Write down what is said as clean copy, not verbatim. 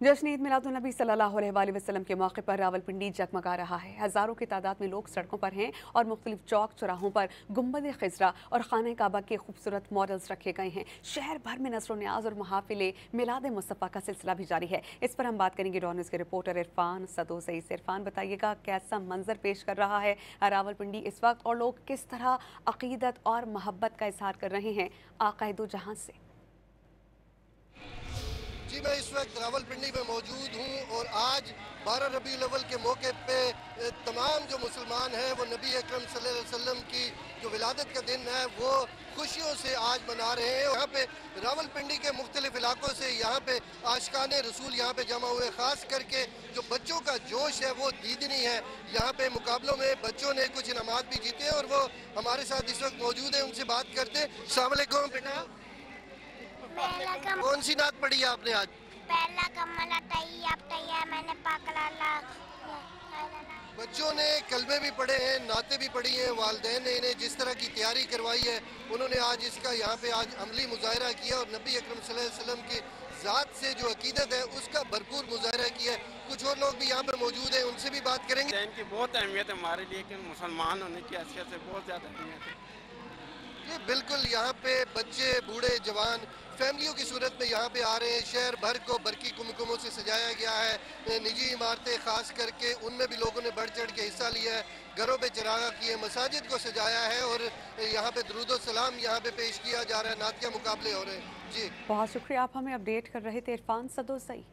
जश्न ईद मिलादुन्नबी सल्लल्लाहु अलैहि वसल्लम के मौके पर रावलपिंडी जगमगा रहा है। हज़ारों की तादाद में लोग सड़कों पर हैं और मुख्तलिफ चौक चौराहों पर गुंबद खिज़रा और खाने काबा के खूबसूरत मॉडल्स रखे गए हैं। शहर भर में नज़्र न्याज और महाफिले मिलाद मुस्तफ़ा का सिलसिला भी जारी है। इस पर हम बात करेंगे डॉन न्यूज़ के रिपोर्टर इरफान सदोसई से। इरफान, बताइएगा कैसा मंजर पेश कर रहा है रावलपिंडी इस वक्त और लोग किस तरह अकीदत और मोहब्बत का इजहार कर रहे हैं आक़ाए दो जहां से। जी, मैं इस वक्त रावलपिंडी में मौजूद हूँ और आज 12 रबीउल अव्वल के मौके पे तमाम जो मुसलमान हैं वो नबी अकरम सल्लल्लाहु अलैहि वसल्लम की जो विलादत का दिन है वो खुशियों से आज मना रहे हैं। यहाँ पे रावलपिंडी के मुख्तलिफ इलाकों से यहाँ पे आशिकाने रसूल यहाँ पे जमा हुए, ख़ास करके जो बच्चों का जोश है वो दीदनी है। यहाँ पे मुकाबलों में बच्चों ने कुछ इनामात भी जीते हैं और वो हमारे साथ इस वक्त मौजूद है, उनसे बात करते हैं। अस्सलाम वालेकुम बेटा, कौन सी नात पढ़ी है आपने आज? पहला कमला तैयब तैयब मैंने पाकला बच्चों ने कलमे भी पढ़े हैं, नाते भी पढ़ी हैं। वालिदैन ने इन्हें जिस तरह की तैयारी करवाई है उन्होंने आज इसका यहाँ पे आज अमली मुजाहरा किया और नबी अकरम सल्लल्लाहु अलैहि वसल्लम की ज़ात से जो अकीदत है उसका भरपूर मुजाहरा किया है। कुछ और लोग भी यहाँ पे मौजूद हैं, उनसे भी बात करेंगे। इनकी बहुत अहमियत है हमारे लिए कि मुसलमान होने की हैसियत से बहुत ज़्यादा अहमियत है। ये बिल्कुल यहाँ पे बच्चे, बूढ़े, जवान फैमिलियों की सूरत में यहाँ पे आ रहे हैं। शहर भर को बरकी कुमकुमों से सजाया गया है। निजी इमारतें खास करके उनमें भी लोगों ने बढ़ चढ़ के हिस्सा लिया है। घरों पे चिरागा किए, मसाजिद को सजाया है और यहाँ पे दुरूद सलाम यहाँ पे पेश किया जा रहा है। नातिया मुकाबले हो रहे हैं। जी, बहुत शुक्रिया, आप हमें अपडेट कर रहे थे इरफान सदोसई।